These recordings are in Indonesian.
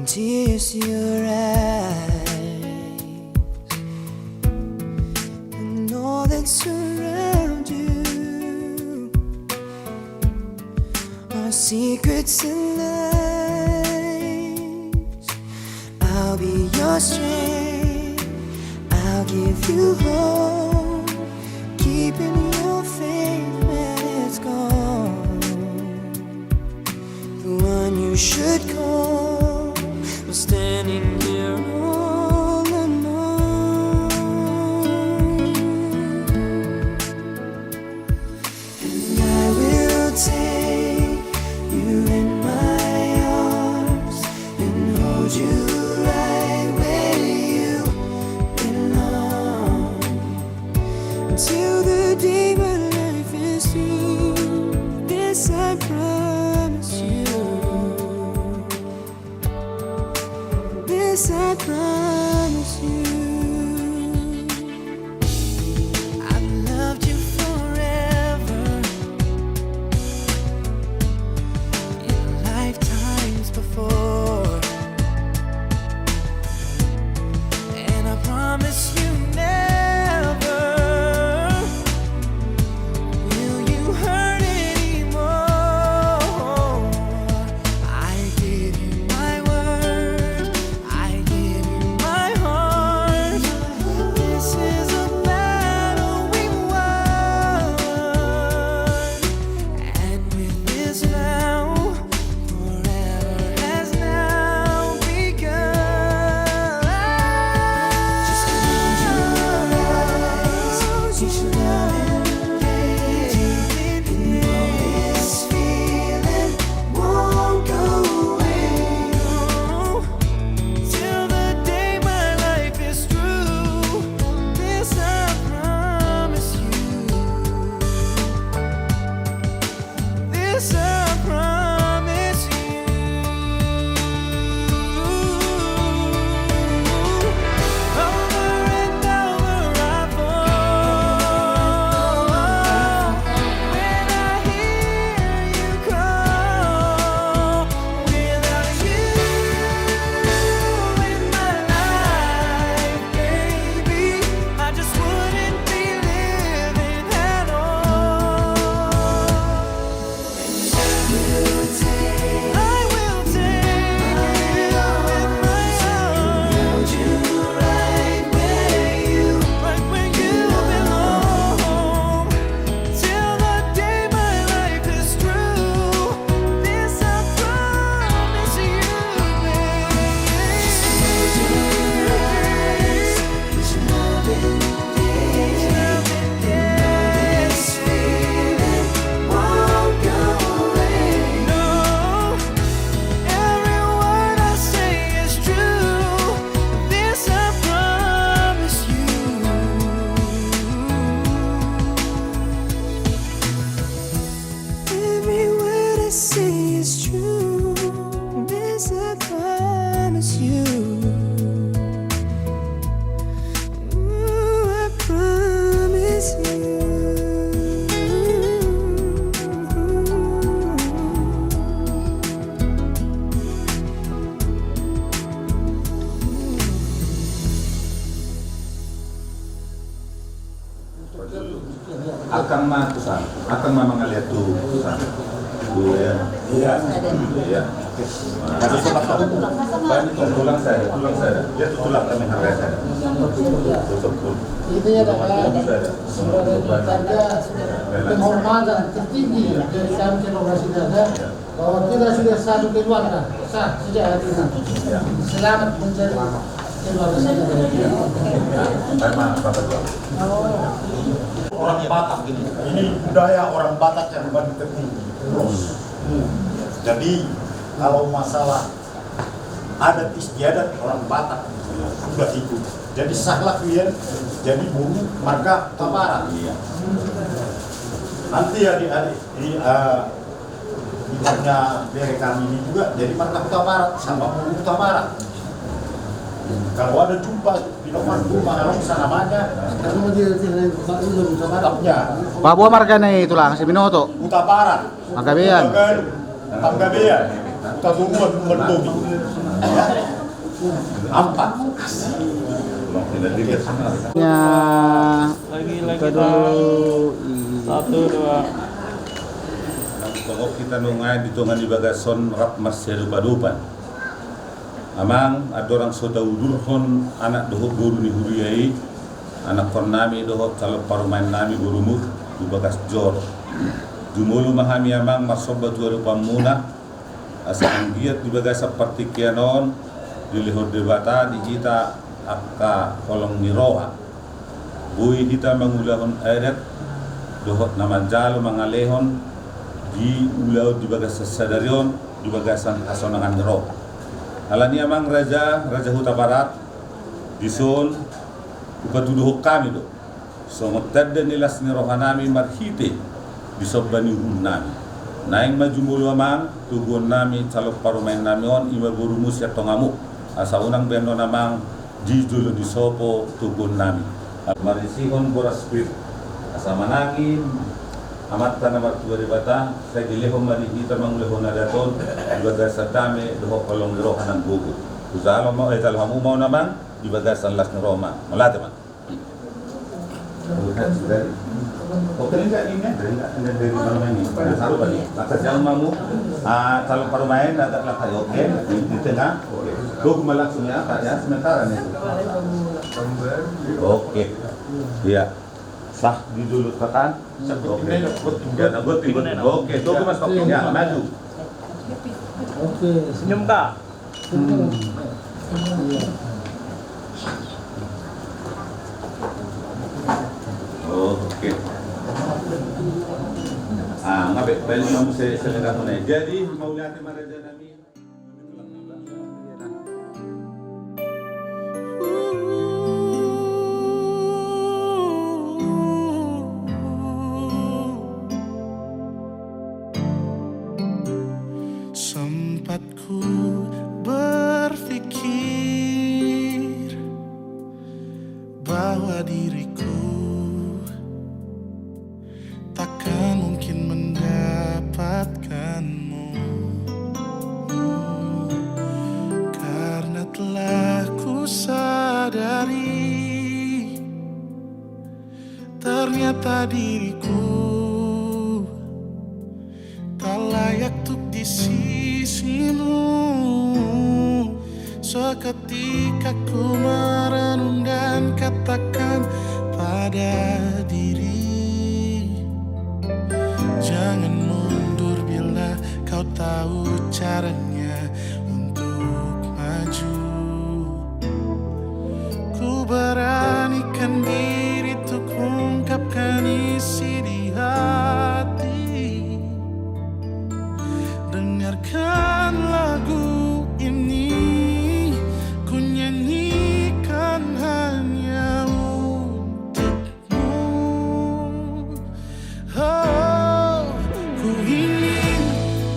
tears to your eyes, and all that surround you are secrets and lies. I'll be your strength, I'll give you hope, keeping your faith when it's gone. The one you should call was standing here all alone. And I will take you in my arms and hold you right where you belong, until the day my life is through. This I promise you. This I promise you. I've loved you forever, in lifetimes before, and I promise you never will you hurt anymore. I give you my word, I give you my heart. This is a battle we won, and with this now, forever has now begun. Just close your eyes, each loving day, and know this feeling won't go away. Till the day my life is through, this I promise you. This I promise you. Over and over I fall when I hear you call. Without you in my life, baby, I just wouldn't be living at all. I will take you in my arms, hold you right where you belong, till the day my life is through. This I promise you, baby. Just close your eyes, each loving day, this feeling won't go away. No, every word I say is true. This I promise you. Every word I say is true. This I promise you. Ooh, I promise you. Akang mah kesana, akang mah ngeliat tuh kesana. Dulu ya. Iya. Iya. Kasih sobat kamu. Tulang saya. Dia tuh tulang kami harga saya. Tutup. Itu ya adalah tanda penghormatan tertinggi dari kami demokrasi dada bahwa kita sudah satu keluarga sah sejak hari ini. Selamat menjadi keluarga saya. Memang apa betul? Orang Batak gini. Ini budaya orang Batak yang paling tertinggi. Jadi kalau masalah adat istiadat orang Batak sudah itu. Jadi saklak dia jadi bumi marga Tabarat. Nanti adik-adik di bidangnya dari kami ini juga jadi marga Tabarat sama bumi Tabarat. Kalau ada jumpa di nomor rumah sana namanya Kalau dia tidak tetapnya Papua marga na itulang si Binoto. Buta Barat, Magabean. Panggabean. Kadungan mertubi. Empat. Tolong tidak dilihat sana. Ya, Lagi kita dulu. 1, 2. Pokok kita nungay dito nga ni Bagason rap masya lupa-lupan. Amang ada orang sota udurhon anak doho guru ni huriyai anak kon nami doho kalau parumain nami gurumu di Bagas Jor. Jumulu mahami amang masoba tu rupa muna asal giat di Bagas seperti kianon di lihor debata di kita akka kolong niroha. Bui kita mangulahon aeret doho nama jalo mangalehon di ulau di Bagas sadarion di Bagasan asonangan roh. Alani amang Raja Huta Barat dison upatuduh kami do. So magtadda nilas ni rohanami marhite disobbani nami. Naing majumulu amang tugon nami calok parumain nami on ima burumus ya tongamu. Asa unang bendo namang jijulu disopo tugon nami. Marisihon boras spir asa manangin amat tanah martua debata saya dilehom mari kita mangulehon adaton ibaga satame doho kolong roh hanang gugu uzalo mau hamu mau namang ibaga las ni Roma malate man oke enggak ini dari mana ini saru bali atas yang mamu kalau parumain agak lakai oke di tengah oke malaksanya apa ya sementara nih oke iya sah di dulu tekan. Oke. Ya, oke, tunggu Mas Toki. Ya, maju. Oke. Senyum kah? Oke. Ngabe, balik kamu saya selengkap mana. Jadi mau lihat mana nami. Sempat ku berpikir bahwa diriku takkan mungkin mendapatkanmu, karena telah ku sadari ternyata diriku tak layak untuk di sisimu. Seketika ku merenung dan katakan pada diri, jangan mundur bila kau tahu caranya untuk maju. Ku beranikan diri untuk ungkapkan isi di hati. Dengarkan lagu ini, ku nyanyikan hanya untukmu. Oh, ku ingin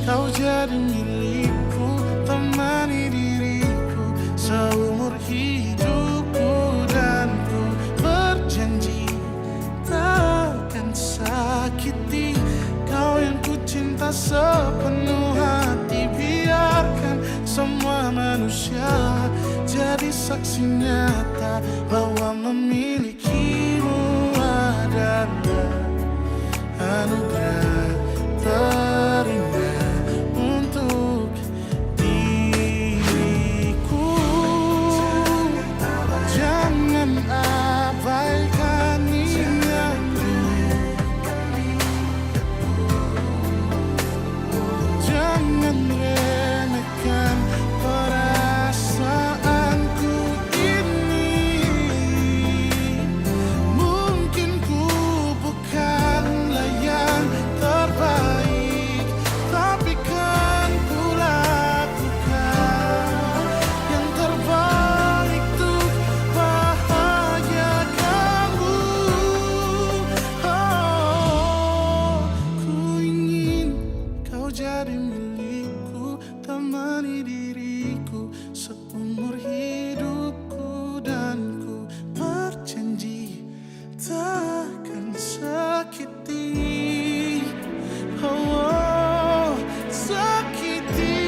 kau jadi milikku, temani diriku seumur hidupku, dan ku berjanji takkan sakiti kau yang ku cinta sepenuh hati. Biarkan semua manusia jadi saksi nyata bahwa memilikimu adalah anugerah terindah untuk diriku. Jangan abaikan ingatku, jangan remehkan perasaanku ini. Mungkin ku bukanlah yang terbaik, tapi kan ku lakukan yang terbaik untuk bahagiakanmu. Oh, ku ingin kau jadi milikku, temani diriku seumur hidupku, dan ku berjanji takkan sakiti, oh, sakiti.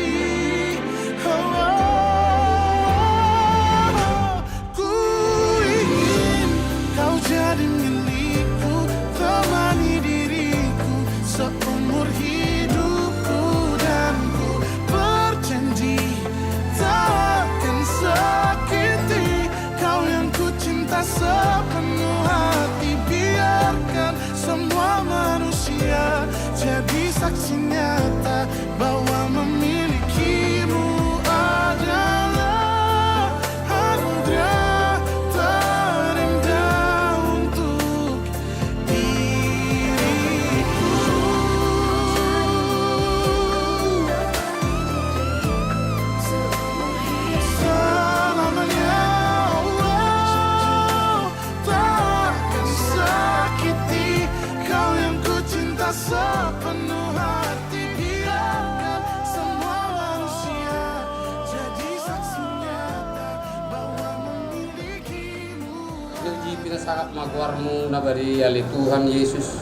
sangat magwarmu na bari ali Tuhan Yesus.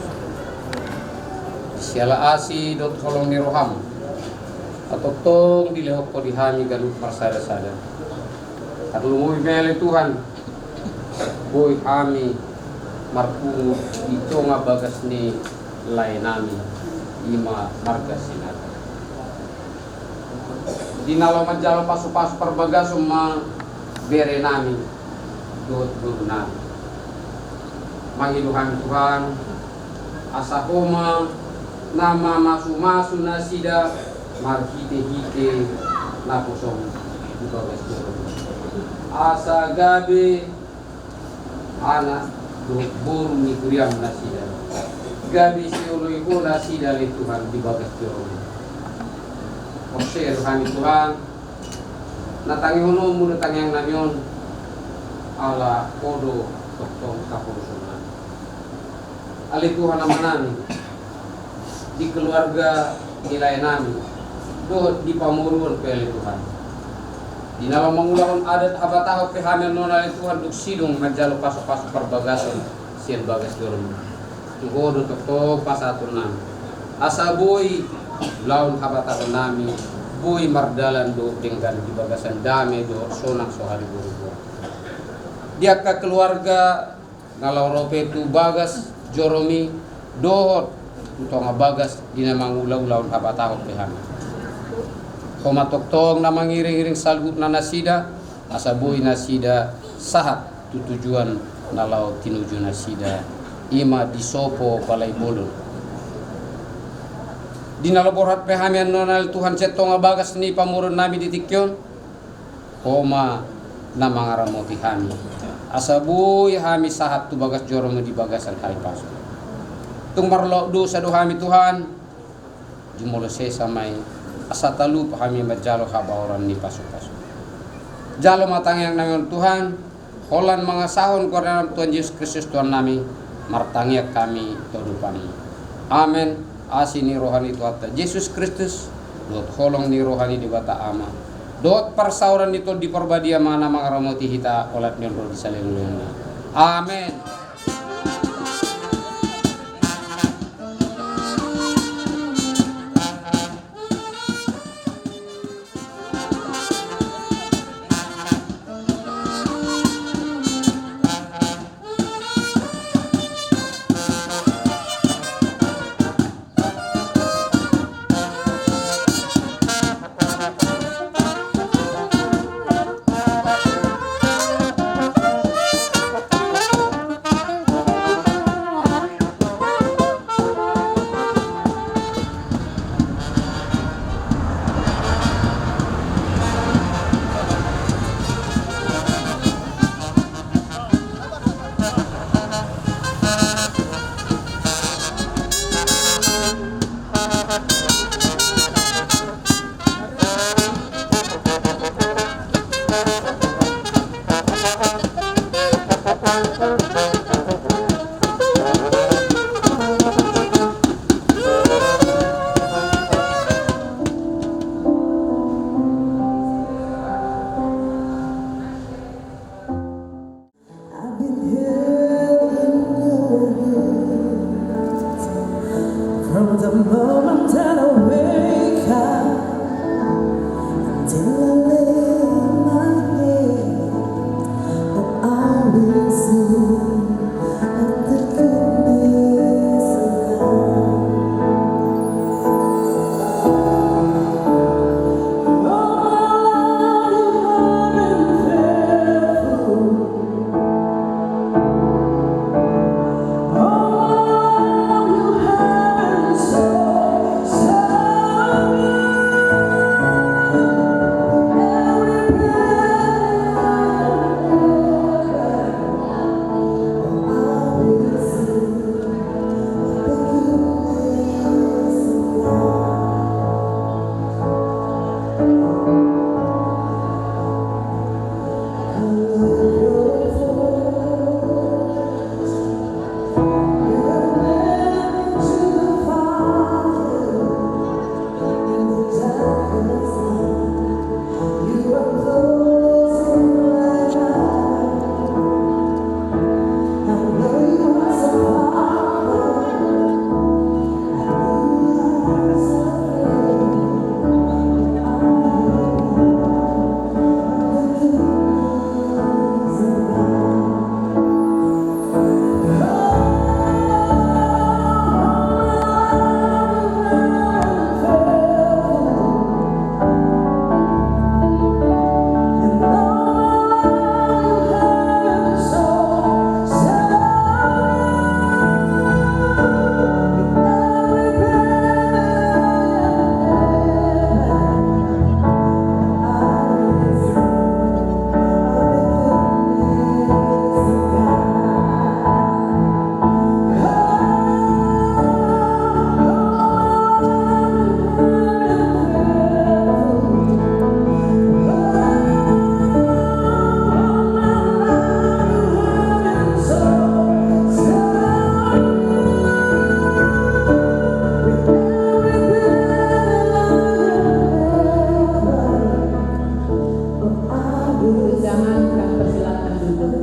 Siala asi dot holong ni roham. Atau tong dilehok ko dihami galut marsada-sada. At lumuwi mele Tuhan. Boy kami marpungo ito nga bagas ni lainami ima margas sinata. Di nalaw manjalo pasu-pasu perbagas uma bere nami doot nami. Mangiluhan Tuhan asahoma nama masu-masu na sida marhite-hite na pusong di bagas doot. Asa gabi anak burung ni kuriam nasida. Gabi si ului ko nasida li Tuhan di bagas doot. Osir kami Tuhan natangi hono muna tangyang namyon ala kodo tong kapulusunan. Ali Tuhan naman di keluarga nilai nami do di pamuruan pele Tuhan. Di nama mengulahon adat abataho kehamen nona ali Tuhan duk sidung majalo pasok-pasok perbagasan sian bagas doron. Kodo tong pasatur nami. Asa boy laun habataho nami boy mardalan do dengan di bagasan dame do sonang sohari buru. Dia ke keluarga ngalau rope tu bagas joromi dohot utong bagas dina mangulau-ulaun habataho pehana. Koma toktong na mangiring-iring salgut na nasida asa boy nasida sahat tujuan nalau tinuju nasida ima disopo balai bolon. Dinalaborhat pehamian nonal Tuhan cetonga bagas ni pamurun nami ditikyon koma na mangaramoti hami asabuy hami sahat tu bagas joromo di bagasan hari paso tung marlo do sa do hami Tuhan jumolo se samay asa talu hami majalo habaoran ni paso-paso jalo matang yang namin Tuhan holan mga sahon ko dalam Tuhan Yesus Kristus Tuhan nami martangyak kami todupani amen. Asi ni rohani Tuhan Yesus Kristus dot holong ni rohani di bata ama dot persauran itu di perbadia mana mangaramoti hita olat nyon di saliluna amen. persidangan, kami persilakan duduk.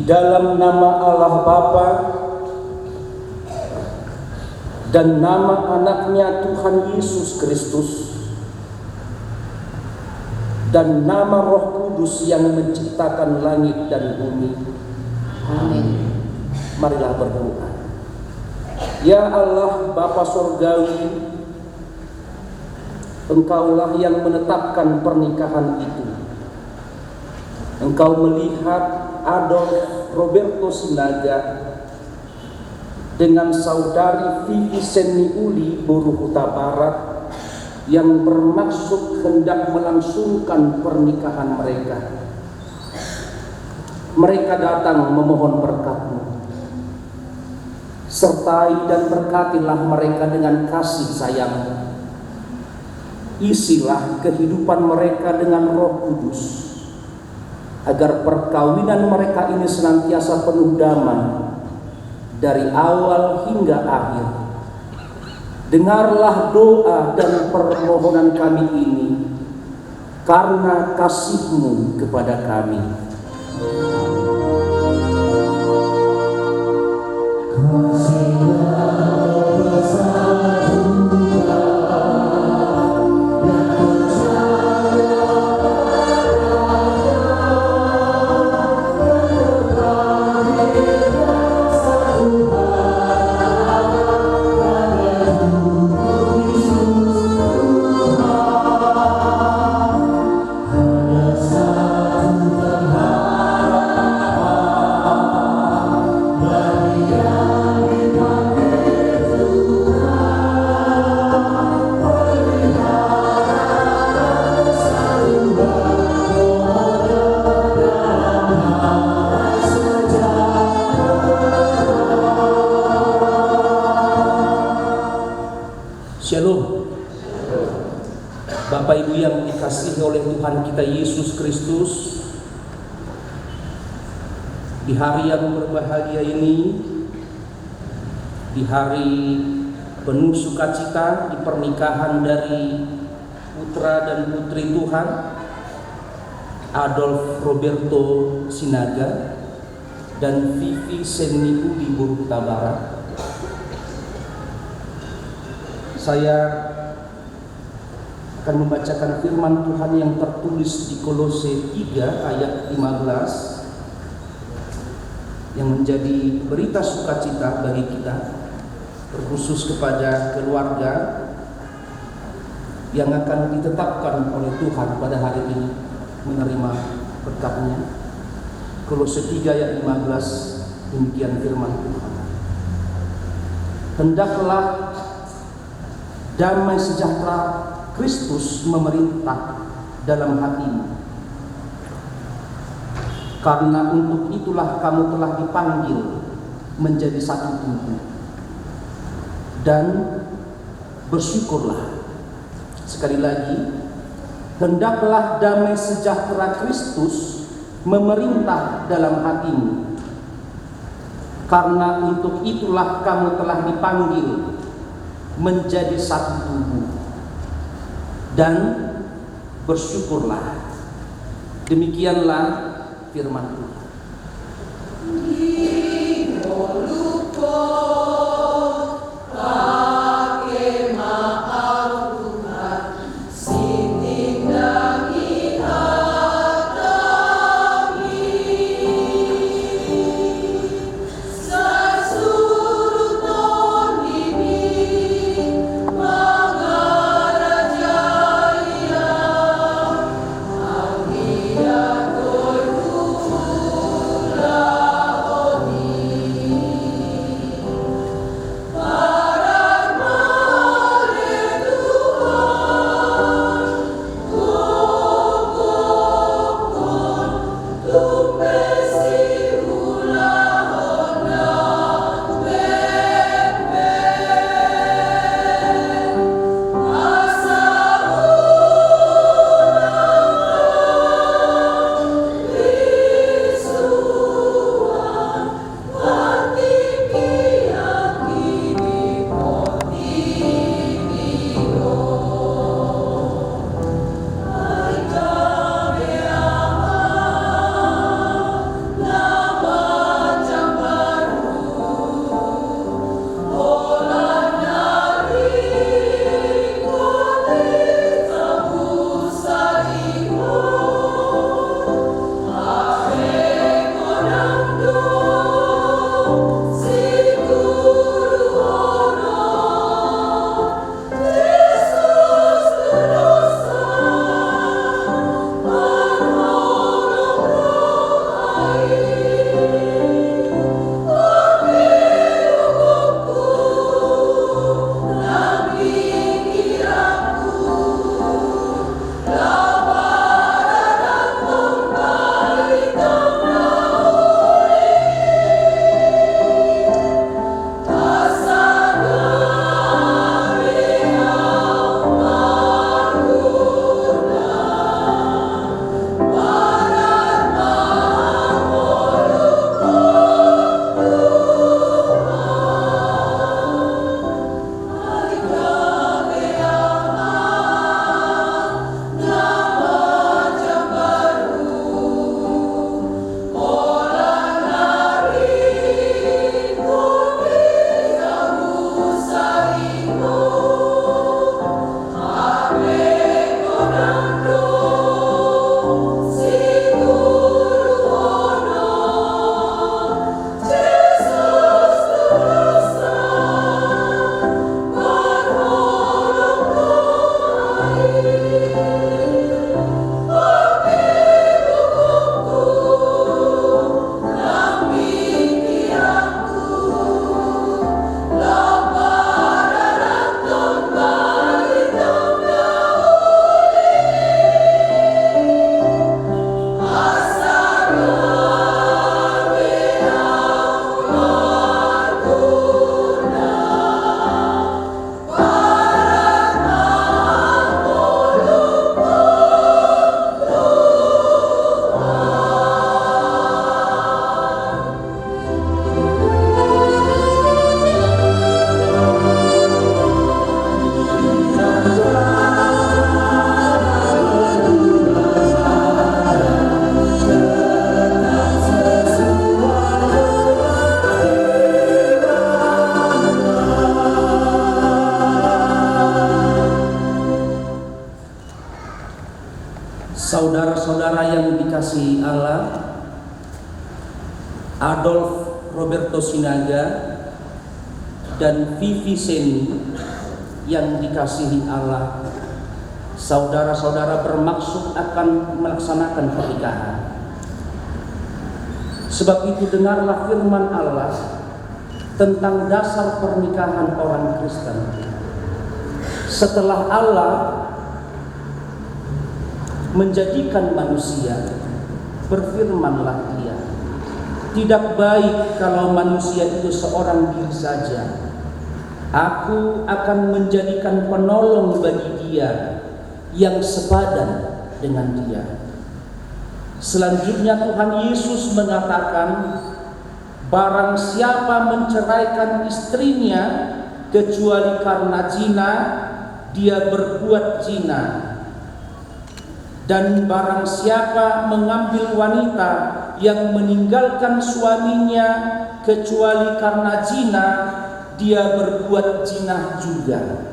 dalam nama Allah Bapa dan nama anaknya Tuhan Yesus Kristus dan nama Roh Kudus yang menciptakan langit dan bumi. Amin. Marilah berdoa. Ya Allah Bapa Surgawi, Engkaulah yang menetapkan pernikahan itu. Engkau melihat Adolf Roberto Sinaga dengan saudari Vivi Seniuli Buru Huta Barat yang bermaksud hendak melangsungkan pernikahan mereka. Mereka datang memohon berkat-Mu. Sertai dan berkatilah mereka dengan kasih sayang-Mu. Isilah kehidupan mereka dengan Roh Kudus, agar perkawinan mereka ini senantiasa penuh damai dari awal hingga akhir. Dengarlah doa dan permohonan kami ini karena kasih-Mu kepada kami. Saudari yang dikasihi oleh Tuhan kita Yesus Kristus, di hari yang berbahagia ini, di hari penuh sukacita, di pernikahan dari putra dan putri Tuhan, Adolf Roberto Sinaga dan Vivi Seni Udi Burukta Barat, saya akan membacakan firman Tuhan yang tertulis di Kolose 3 ayat 15 yang menjadi berita sukacita bagi kita, terkhusus kepada keluarga yang akan ditetapkan oleh Tuhan pada hari ini menerima berkat-Nya. Kolose 3 ayat 15, demikian firman Tuhan. Hendaklah damai sejahtera Kristus memerintah dalam hatimu, karena untuk itulah kamu telah dipanggil menjadi satu tubuh. Dan bersyukurlah. Sekali lagi, hendaklah damai sejahtera Kristus memerintah dalam hatimu, karena untuk itulah kamu telah dipanggil menjadi satu tubuh. Dan bersyukurlah. Demikianlah firman Tuhan. Saudara-saudara yang dikasihi Allah, Adolf Roberto Sinaga dan Vivi Seni yang dikasihi Allah, saudara-saudara bermaksud akan melaksanakan pernikahan. Sebab itu dengarlah firman Allah tentang dasar pernikahan orang Kristen. Setelah Allah menjadikan manusia, berfirmanlah Dia, tidak baik kalau manusia itu seorang diri saja. Aku akan menjadikan penolong bagi dia yang sepadan dengan dia. Selanjutnya Tuhan Yesus mengatakan, barang siapa menceraikan istrinya kecuali karena zina, dia berbuat zina. Dan barang siapa mengambil wanita yang meninggalkan suaminya kecuali karena zina, dia berbuat zina juga.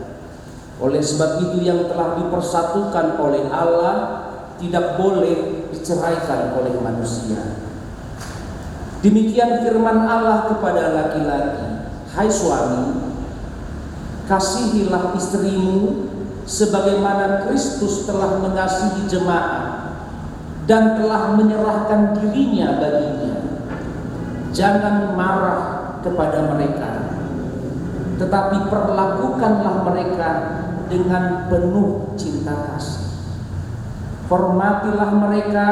Oleh sebab itu yang telah dipersatukan oleh Allah tidak boleh diceraikan oleh manusia. Demikian firman Allah kepada laki-laki, hai suami, kasihilah istrimu sebagaimana Kristus telah mengasihi jemaat dan telah menyerahkan dirinya baginya. Jangan marah kepada mereka, tetapi perlakukanlah mereka dengan penuh cinta kasih. Hormatilah mereka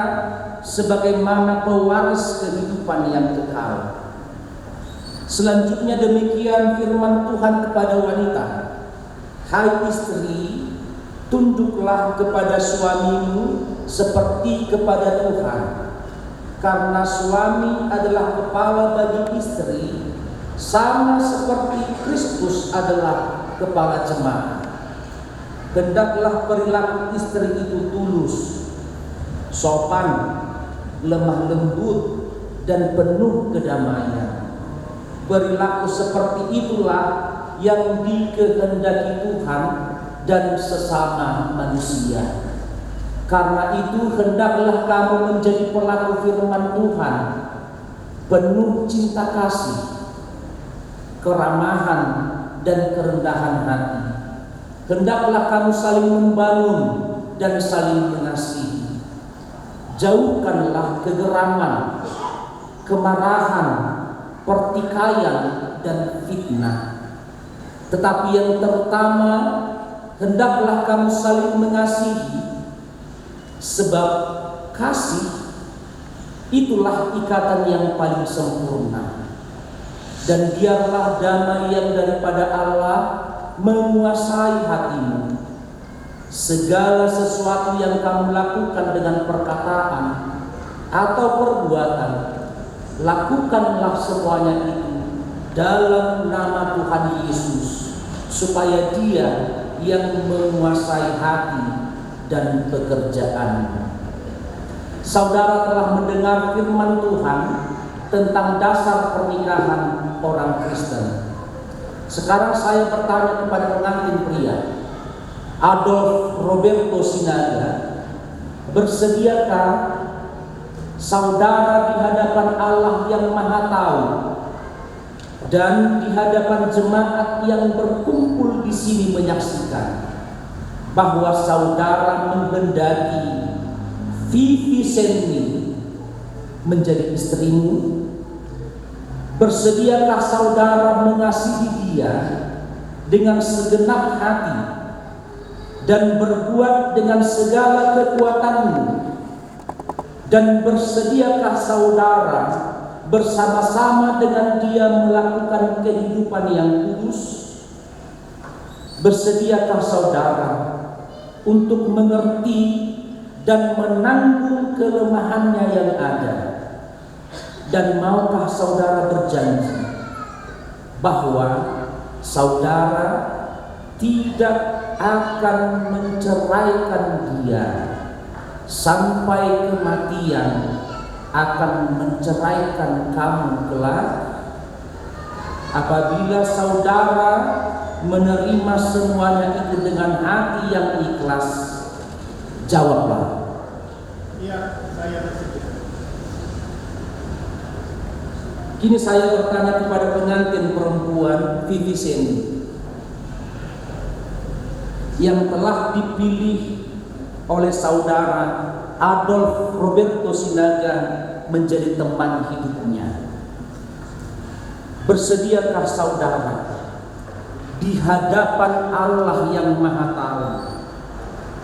sebagaimana pewaris kehidupan yang kekal. Selanjutnya demikian firman Tuhan kepada wanita, hai istri, tunduklah kepada suamimu seperti kepada Tuhan, karena suami adalah kepala bagi istri, sama seperti Kristus adalah kepala jemaat. Hendaklah perilaku istri itu tulus, sopan, lemah lembut, dan penuh kedamaian. Perilaku seperti itulah yang dikehendaki Tuhan dan sesama manusia. Karena itu hendaklah kamu menjadi pelaku firman Tuhan, penuh cinta kasih, keramahan, dan kerendahan hati. Hendaklah kamu saling membangun dan saling mengasihi. Jauhkanlah kegeraman, kemarahan, pertikaian, dan fitnah. Tetapi yang terutama, hendaklah kamu saling mengasihi, sebab kasih itulah ikatan yang paling sempurna. Dan biarlah damai yang daripada Allah menguasai hatimu. Segala sesuatu yang kamu lakukan dengan perkataan atau perbuatan, lakukanlah semuanya itu dalam nama Tuhan Yesus, supaya Dia yang menguasai hati dan pekerjaanmu. Saudara telah mendengar firman Tuhan tentang dasar pernikahan orang Kristen. Sekarang saya bertanya kepada pengantin pria, Adolf Roberto Sinaga, bersediakah saudara di hadapan Allah yang Maha Tahu dan di hadapan jemaat yang berkumpul di sini menyaksikan bahwa saudara menghendaki Vivi Seni menjadi istrimu? Bersediakah saudara mengasihi dia dengan segenap hati dan berbuat dengan segala kekuatanmu? Dan bersediakah saudara bersama-sama dengan dia melakukan kehidupan yang kudus? Bersediakah saudara untuk mengerti dan menanggung kelemahannya yang ada? Dan maukah saudara berjanji bahwa saudara tidak akan menceraikan dia sampai kematian akan menceraikan kamu kelak? Apabila saudara menerima semuanya itu dengan hati yang ikhlas, jawablah, Iya, saya bersedia. Kini saya bertanya kepada pengantin perempuan Vivi Seni yang telah dipilih oleh saudara Adolf Roberto Sinaga menjadi teman hidupnya. Bersediakah saudara di hadapan Allah yang Maha Tahu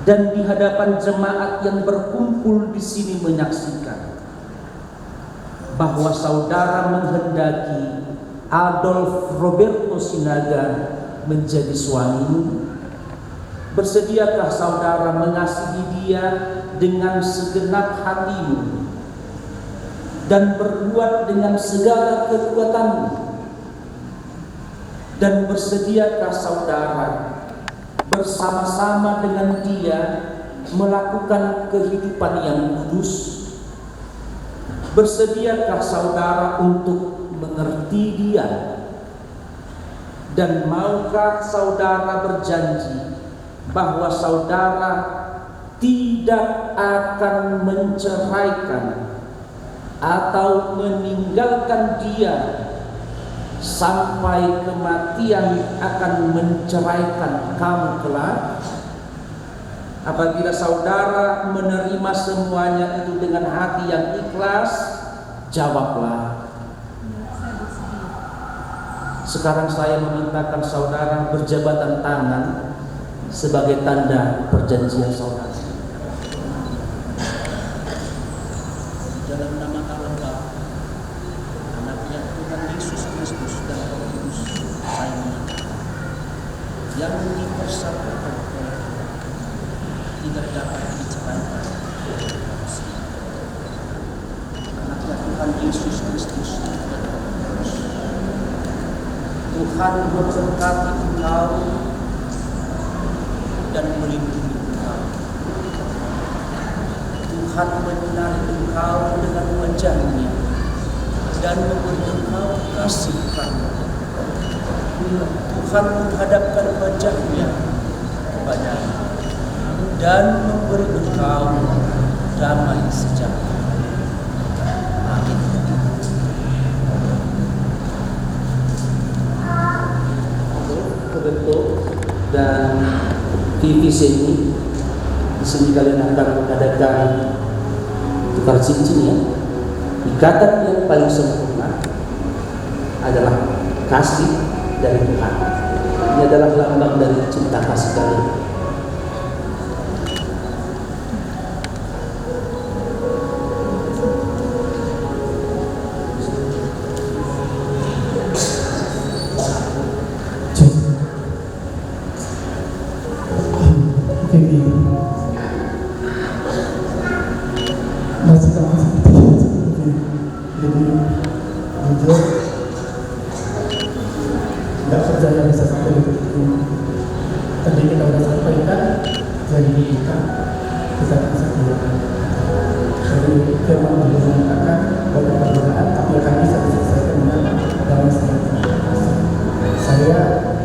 dan di hadapan jemaat yang berkumpul di sini menyaksikan bahwa saudara menghendaki Adolf Roberto Sinaga menjadi suamimu? Bersediakah saudara mengasihi dia dengan segenap hatimu dan berbuat dengan segala kekuatanmu? Dan bersediakah saudara bersama-sama dengan dia melakukan kehidupan yang kudus? Bersediakah saudara untuk mengerti dia? Dan maukah saudara berjanji bahwa saudara tidak akan menceraikan atau meninggalkan dia sampai kematian akan menceraikan kamu kelak? Apabila saudara menerima semuanya itu dengan hati yang ikhlas, jawablah. Sekarang saya memintakan saudara berjabatan tangan sebagai tanda perjanjian saudara. Dalam nama Allah Bapa, Anaknya Tuhan Yesus Kristus dan Roh Kudus, saya menyatakan yang dipersatukan oleh Allah tidak dapat diceraikan. Anaknya Tuhan Yesus Kristus dan Roh Kudus, Tuhan memberkati engkau dan melindungi engkau. Tuhan menyinari engkau dengan wajah-Nya dan memberi engkau kasih karunia. Tuhan menghadapkan wajah-Nya kepadamu dan memberi engkau damai sejahtera. Amin. Roberto dan Vivi Seni, di sini kalian akan mengadakan tukar cincin ya. Ikatan yang paling sempurna adalah kasih dari Tuhan. Ini adalah lambang dari cinta kasih kalian. Masih sama seperti sebelumnya. Jadi jujur nggak percaya bisa sampai di titik ini. Tadi kita udah sampaikan jadi kita akan setia. Jadi firman Allah mengatakan bahwa perbedaan tapi akan bisa diselesaikan dengan damai sejahtera. Saya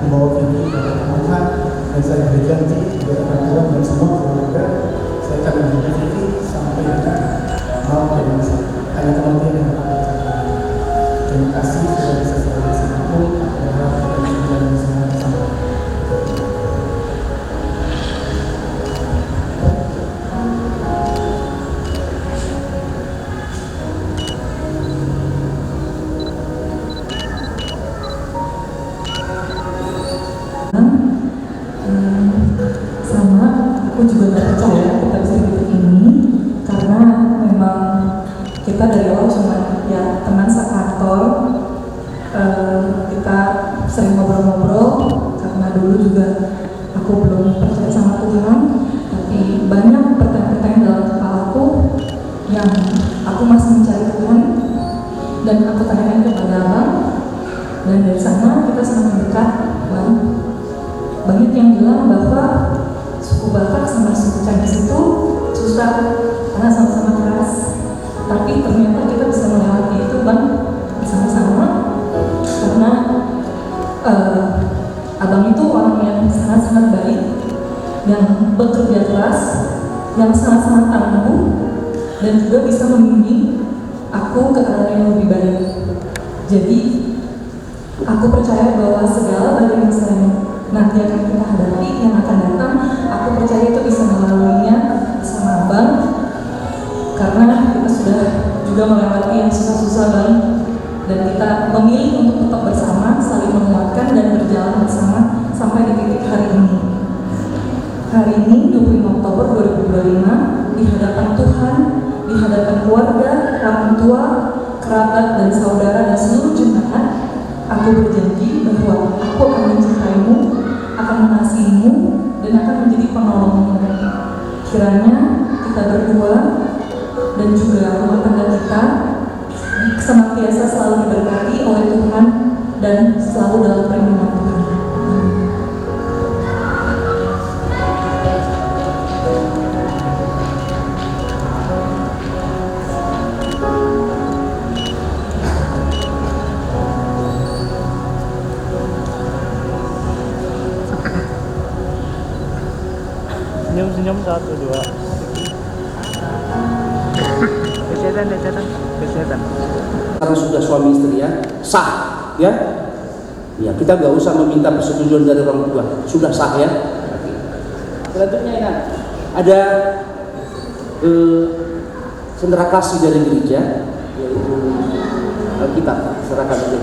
membawa ini kepada Tuhan dan saya berjanji kepada Tuhan dan semua keluarga saya akan menjaga ini sampai dengan mau dan bisa hanya kematian yang akan terjadi. Terima kasih sudah bisa saya bersama dan semua bersama. Sama, aku juga gak percaya kita bisa di titik ini karena memang kita dari awal cuma ya teman sekantor. Kita sering ngobrol-ngobrol karena dulu juga aku belum percaya sama Tuhan, tapi banyak pertanyaan-pertanyaan dalam kepalaku yang aku masih mencari Tuhan dan aku tanyakan kepada Abang, dan dari sana kita semakin dekat. Banyak yang bilang bahwa suku Batak sama suku Chinese itu susah karena sama-sama keras, tapi ternyata kita bisa melewati itu Bang bersama-sama karena Abang itu orang yang sangat-sangat baik, yang bekerja keras, yang sangat-sangat tangguh, dan juga bisa membimbing aku ke arah yang lebih baik. Jadi aku percaya bahwa segala badai masa yang nanti akan kita hadapi, yang akan datang, aku percaya itu bisa melaluinya bersama Abang, karena kita sudah juga melewati yang susah-susah Bang, dan kita memilih untuk tetap bersama, saling menguatkan dan berjalan bersama sampai di titik hari ini. Hari ini 25 Oktober 2025, di hadapan Tuhan, di hadapan keluarga, orang tua, kerabat dan saudara dan seluruh jemaat, aku berjanji bahwa aku akan mencintaimu, akan mengasihimu, dan akan menjadi penolongmu. Kiranya kita berdua dan juga rumah tangga kita senantiasa selalu diberkati oleh Tuhan dan selalu dalam perlindungan Tuhan. Senyum-senyum 1, 2. Kesehatan. Karena sudah suami istri ya, sah ya. Ya, kita nggak usah meminta persetujuan dari orang tua, sudah sah ya. Selanjutnya ya, ada sendera kasih dari gereja, yaitu Alkitab, serahkan aja.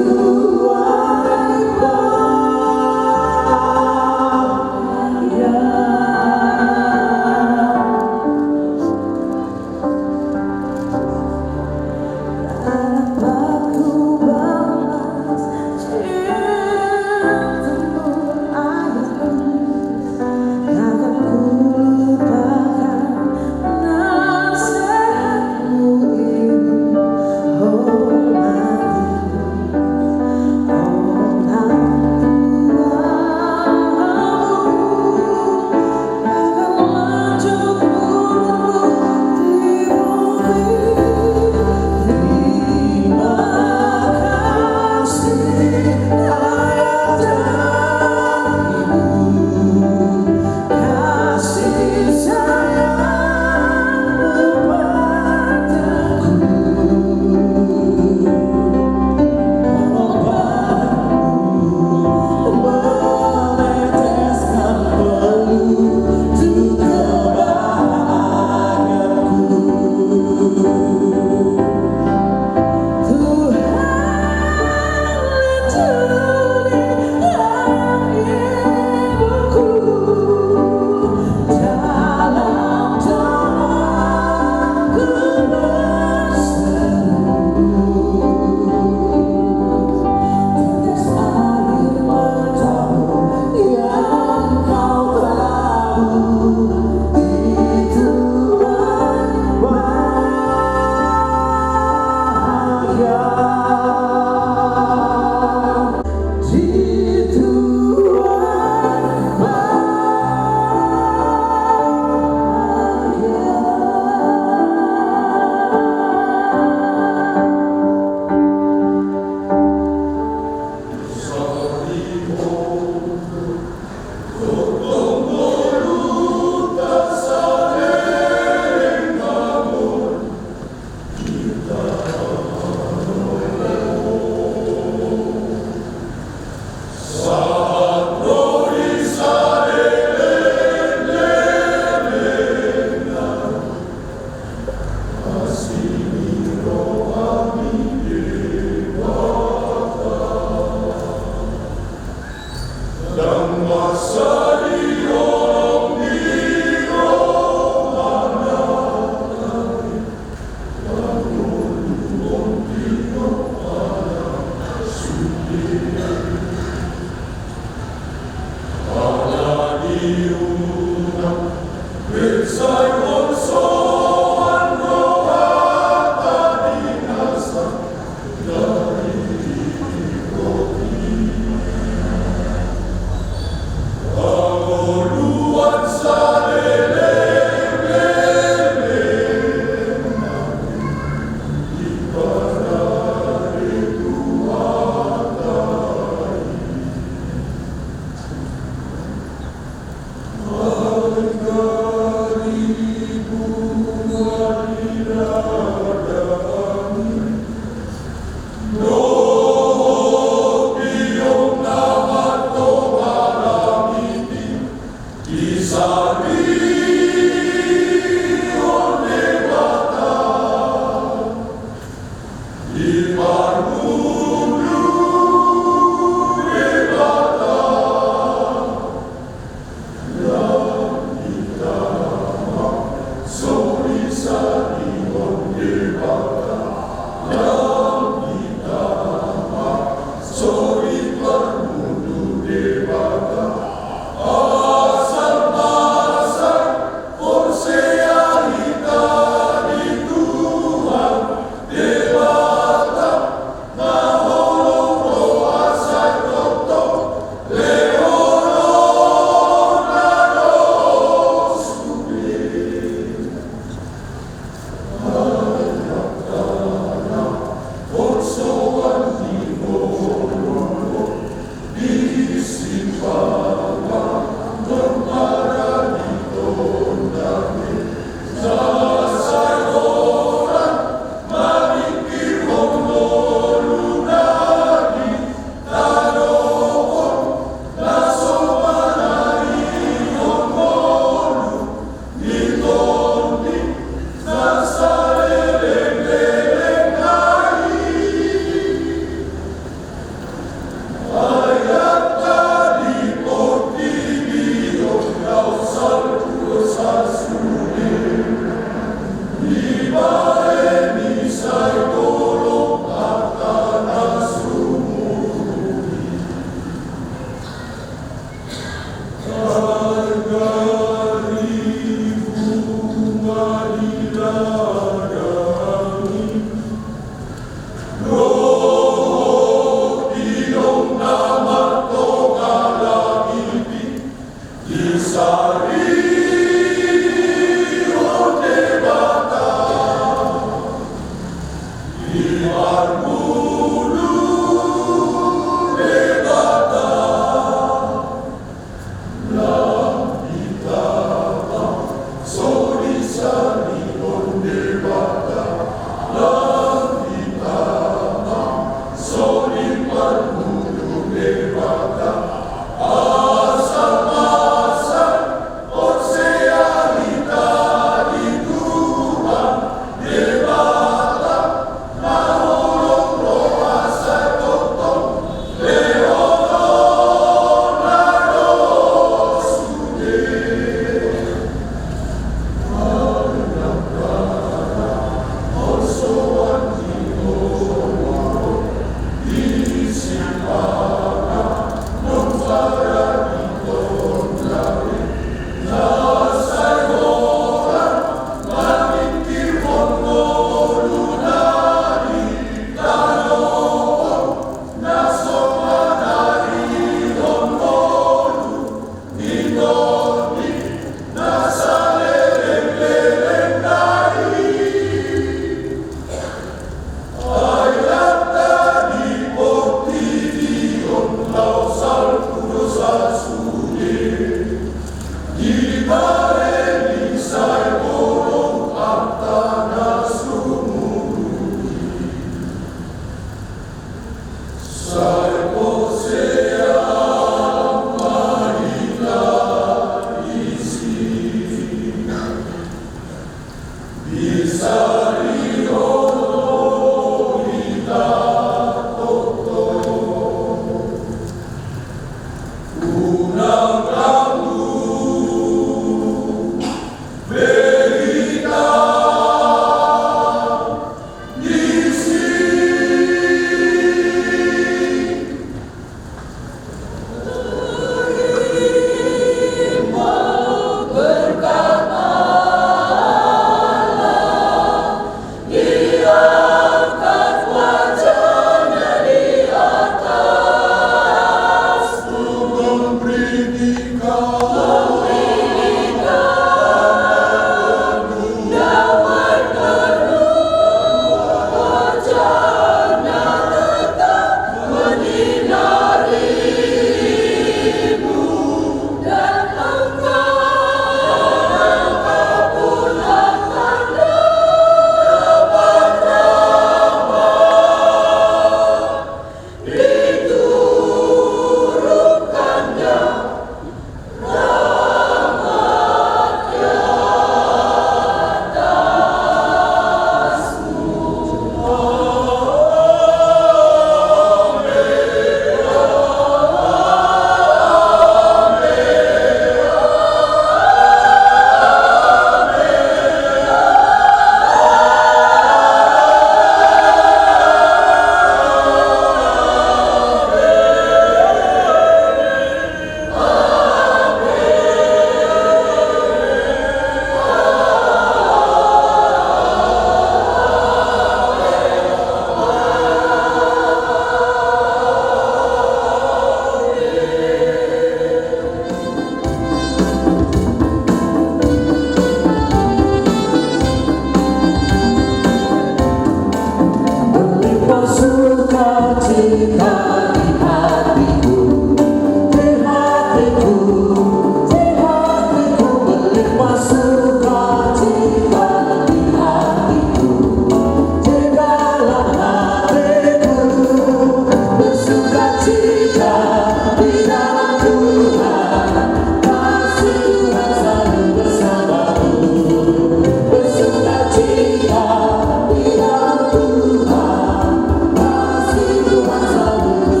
Tuhan selalu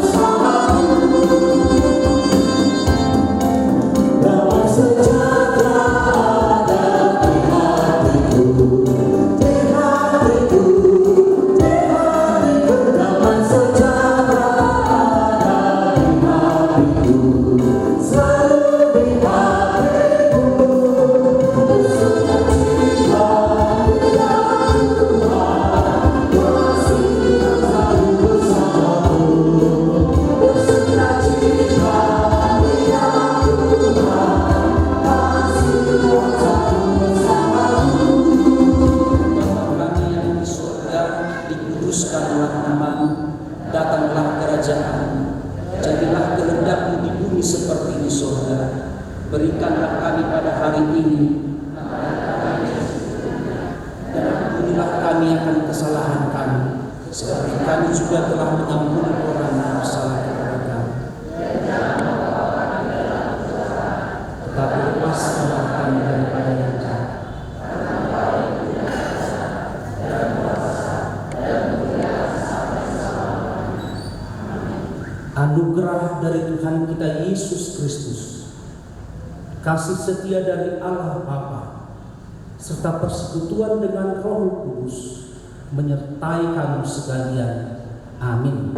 dikuduskanlah namamu, datanglah kerajaan, jadilah kehendak-Mu di bumi seperti di surga. Berikanlah kami pada hari ini, dan ampunilah kami akan kesalahan kami, seperti kami juga telah mengampuni orang yang bersalah kepada kami. Tetapi lepaskanlah kami daripada yang jahat. Anugerah dari Tuhan kita Yesus Kristus, kasih setia dari Allah Bapa, serta persekutuan dengan Roh Kudus menyertai kamu sekalian. Amin.